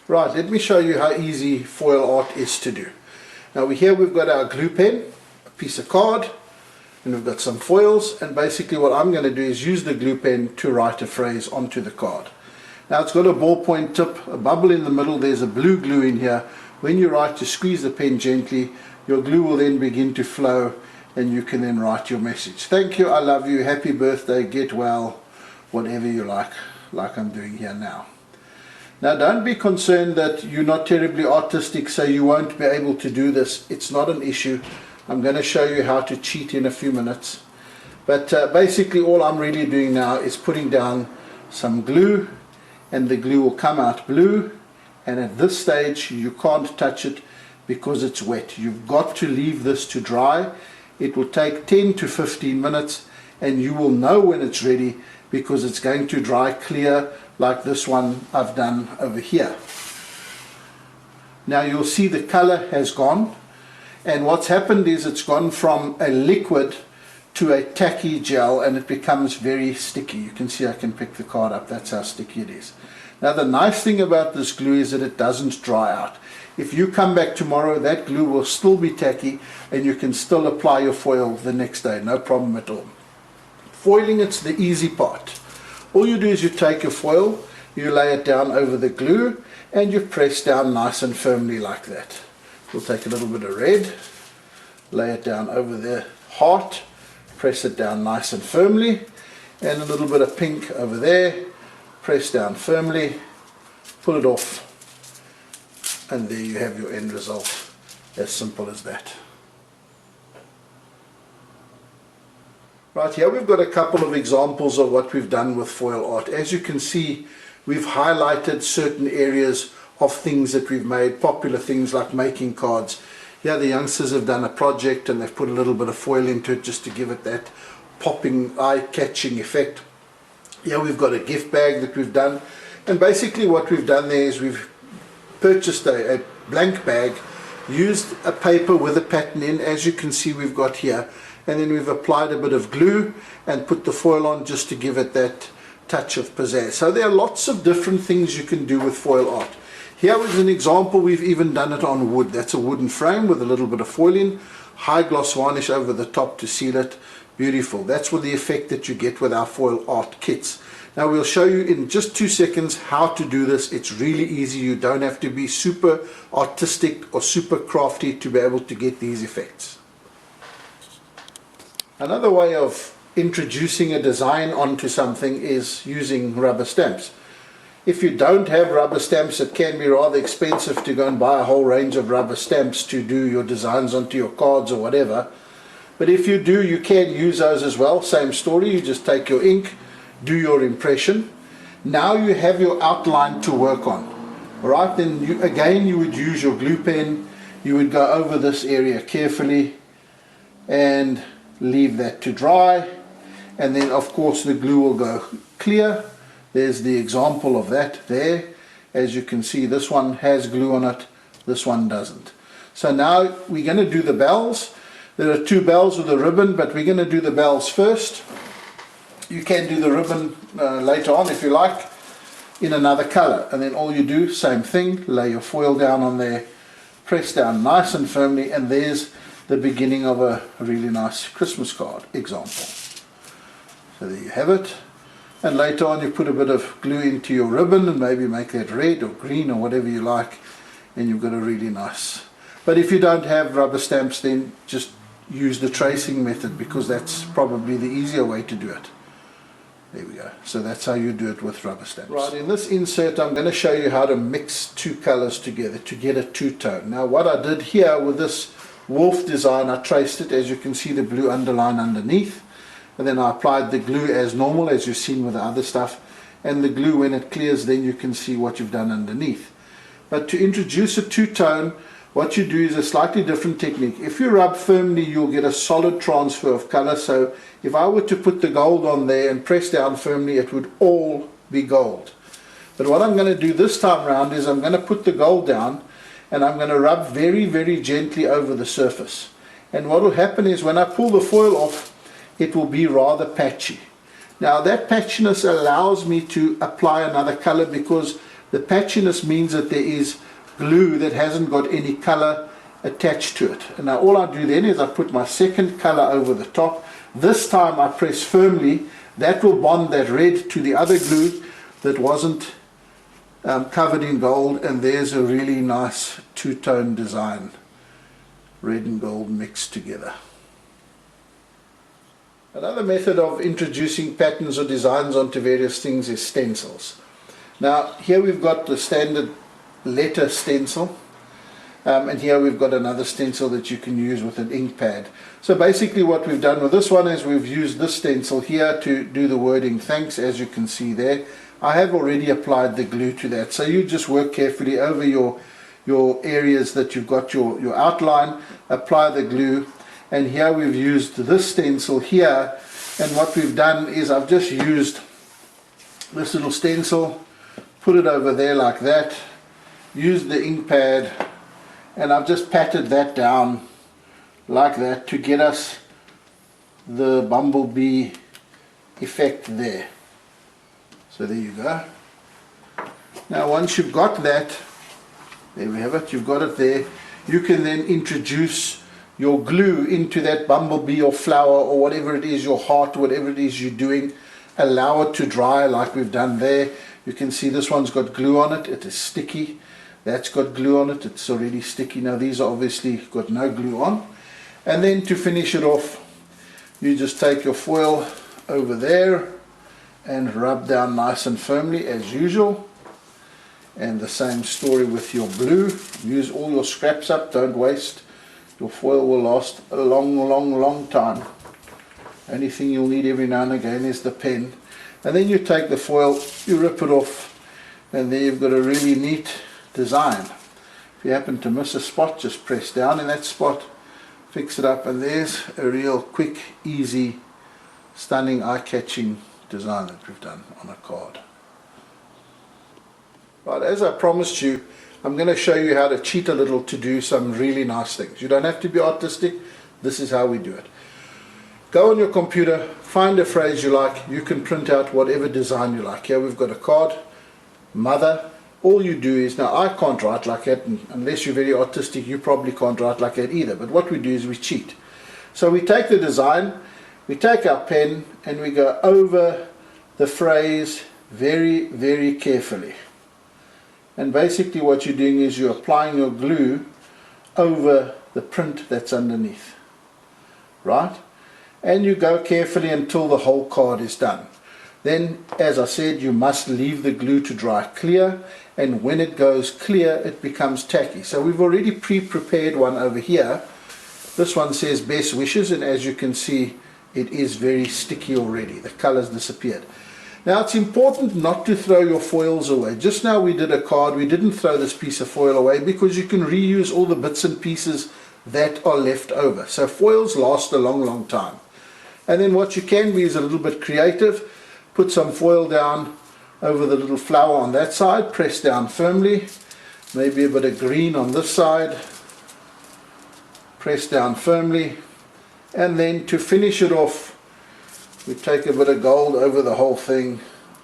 Right, let me show you how easy foil art is to do. Now here we've got our glue pen, a piece of card, and we've got some foils, and basically what I'm going to do is use the glue pen to write a phrase onto the card. Now it's got a ballpoint tip, a bubble in the middle, there's a blue glue in here. When you write, you squeeze the pen gently, your glue will then begin to flow, and you can then write your message. Thank you, I love you, happy birthday, get well, whatever you like I'm doing here now. Now don't be concerned that you're not terribly artistic, so you won't be able to do this. It's not an issue. I'm going to show you how to cheat in a few minutes. But basically all I'm really doing now is putting down some glue, and the glue will come out blue, and at this stage you can't touch it because it's wet. You've got to leave this to dry. It will take 10 to 15 minutes, and you will know when it's ready because it's going to dry clear like this one I've done over here. Now you'll see the color has gone, and what's happened is it's gone from a liquid to a tacky gel, and it becomes very sticky. You can see I can pick the card up, that's how sticky it is. Now the nice thing about this glue is that it doesn't dry out. If you come back tomorrow, that glue will still be tacky, and you can still apply your foil the next day, no problem at all. Foiling, it's the easy part. All you do is you take your foil, you lay it down over the glue, and you press down nice and firmly like that. We'll take a little bit of red, lay it down over the heart, press it down nice and firmly, and a little bit of pink over there, press down firmly, pull it off, and there you have your end result. As simple as that. Right, here we've got a couple of examples of what we've done with foil art. As you can see, we've highlighted certain areas of things that we've made, popular things like making cards. Here the youngsters have done a project and they've put a little bit of foil into it just to give it that popping, eye-catching effect. Here we've got a gift bag that we've done, and basically what we've done there is we've purchased a blank bag, used a paper with a pattern in, as you can see we've got here, and then we've applied a bit of glue and put the foil on just to give it that touch of pizzazz. So there are lots of different things you can do with foil art. Here is an example, we've even done it on wood. That's a wooden frame with a little bit of foil in, high gloss varnish over the top to seal it. Beautiful. That's what the effect that you get with our foil art kits. Now we'll show you in just 2 seconds how to do this. It's really easy. You don't have to be super artistic or super crafty to be able to get these effects. Another way of introducing a design onto something is using rubber stamps. If you don't have rubber stamps, it can be rather expensive to go and buy a whole range of rubber stamps to do your designs onto your cards or whatever. But if you do, you can use those as well. Same story, you just take your ink, do your impression. Now you have your outline to work on. Alright, then you would use your glue pen. You would go over this area carefully and leave that to dry, and then of course the glue will go clear. There's the example of that there. As you can see, this one has glue on it, this one doesn't. So now we're going to do the bells. There are 2 bells with a ribbon, but we're going to do the bells first. You can do the ribbon later on if you like in another color, and then all you do, same thing, lay your foil down on there, press down nice and firmly, and there's the beginning of a really nice Christmas card example. So there you have it, and later on you put a bit of glue into your ribbon and maybe make that red or green or whatever you like, and you've got a really nice. But if you don't have rubber stamps, then just use the tracing method, because that's probably the easier way to do it. There we go. So that's how you do it with rubber stamps. Right, in this insert I'm going to show you how to mix 2 colors together to get a 2-tone. Now what I did here with this wolf design, I traced it, as you can see the blue underline underneath, and then I applied the glue as normal, as you've seen with the other stuff, and the glue, when it clears, then you can see what you've done underneath. But to introduce a 2-tone, what you do is a slightly different technique. If you rub firmly, you'll get a solid transfer of color. So if I were to put the gold on there and press down firmly, it would all be gold. But what I'm going to do this time around is I'm going to put the gold down, and I'm going to rub very, very gently over the surface. And what will happen is when I pull the foil off, it will be rather patchy. Now that patchiness allows me to apply another color, because The patchiness means that there is glue that hasn't got any color attached to it. And now all I do then is I put my second color over the top. This time I press firmly. That will bond that red to the other glue that wasn't covered in gold, and there's a really nice two-tone design, red and gold mixed together. Another method of introducing patterns or designs onto various things is stencils. Now here we've got the standard letter stencil, and here we've got another stencil that you can use with an ink pad. So basically what we've done with this one is we've used this stencil here to do the wording thanks, as you can see there. I have already applied the glue to that, so you just work carefully over your areas that you've got your outline, apply the glue. And here we've used this stencil here, and what we've done is I've just used this little stencil, put it over there like that, used the ink pad, and I've just patted that down like that to get us the bumblebee effect there. So there you go. Now once you've got that, there we have it, you've got it there, you can then introduce your glue into that bumblebee or flower or whatever it is, your heart, whatever it is you're doing. Allow it to dry like we've done there. You can see this one's got glue on it, it is sticky. That's got glue on it, it's already sticky. Now these are obviously got no glue on. And then to finish it off, you just take your foil over there and rub down nice and firmly as usual. And the same story with your blue. Use all your scraps up, don't waste. Your foil will last a long time. Only thing you'll need every now and again is the pen. And then you take the foil, you rip it off, and there you've got a really neat design. If you happen to miss a spot, just press down in that spot, fix it up, and there's a real quick, easy, stunning, eye-catching design that we've done on a card. Right, as I promised you, I'm going to show you how to cheat a little to do some really nice things. You don't have to be artistic. This is how we do it. Go on your computer, find a phrase you like. You can print out whatever design you like. Here we've got a card, mother. All you do is, now I can't write like that, and unless you're very artistic, you probably can't write like that either. But what we do is we cheat. So we take the design, we take our pen, and we go over the phrase very carefully. And basically what you're doing is you're applying your glue over the print that's underneath, right? And you go carefully until the whole card is done. Then, as I said, you must leave the glue to dry clear, and when it goes clear it becomes tacky. So we've already pre-prepared one over here. This one says best wishes, and as you can see it is very sticky already. The colors disappeared. Now it's important not to throw your foils away. Just now we did a card, we didn't throw this piece of foil away because you can reuse all the bits and pieces that are left over. So foils last a long time. And then what you can be is a little bit creative. Put some foil down over the little flower on that side, press down firmly, maybe a bit of green on this side, press down firmly, and then to finish it off we take a bit of gold over the whole thing,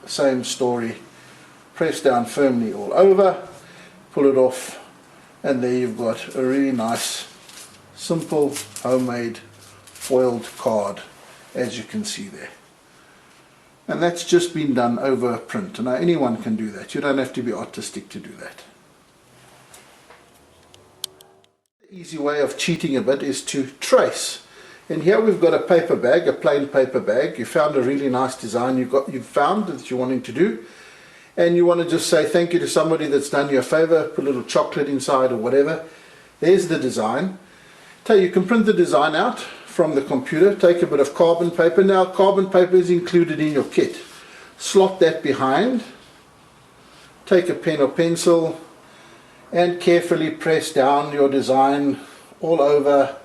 same story, press down firmly all over, pull it off, and there you've got a really nice, simple, homemade, foiled card, as you can see there. And that's just been done over a print. Now anyone can do that, you don't have to be artistic to do that. The easy way of cheating a bit is to trace. And here we've got a paper bag, a plain paper bag. You found a really nice design you've found that you're wanting to do, and you want to just say thank you to somebody that's done you a favor, put a little chocolate inside or whatever. There's the design. So you can print the design out from the computer, take a bit of carbon paper. Now carbon paper is included in your kit. Slot that behind, take a pen or pencil and carefully press down your design all over.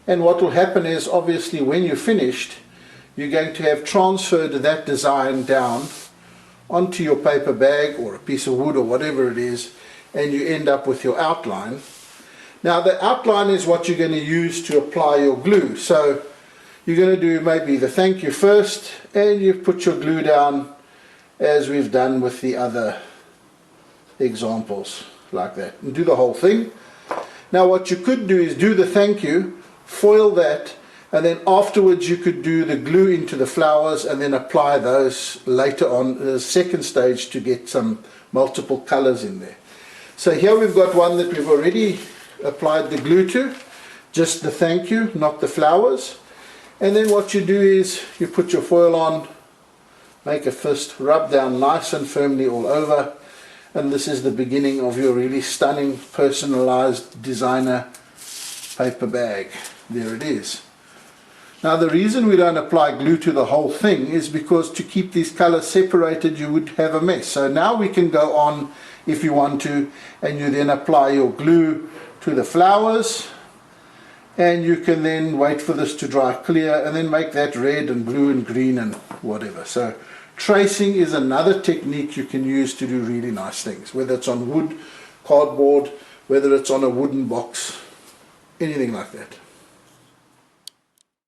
And what will happen is, obviously, when you're finished, you're going to have transferred that design down onto your paper bag or a piece of wood or whatever it is, and you end up with your outline. Now, the outline is what you're going to use to apply your glue. So you're going to do maybe the thank you first, and you put your glue down as we've done with the other examples like that, and do the whole thing. Now what you could do is do the thank you, foil that, and then afterwards you could do the glue into the flowers and then apply those later on the second stage to get some multiple colors in there. So here we've got one that we've already applied the glue to, just the thank you, not the flowers. And then what you do is you put your foil on, make a fist, rub down nice and firmly all over, and this is the beginning of your really stunning personalized designer paper bag. There it is. Now the reason we don't apply glue to the whole thing is because to keep these colors separated you would have a mess. So now we can go on if you want to, and you then apply your glue to the flowers, and you can then wait for this to dry clear and then make that red and blue and green and whatever. So tracing is another technique you can use to do really nice things, whether it's on wood, cardboard, whether it's on a wooden box, anything like that.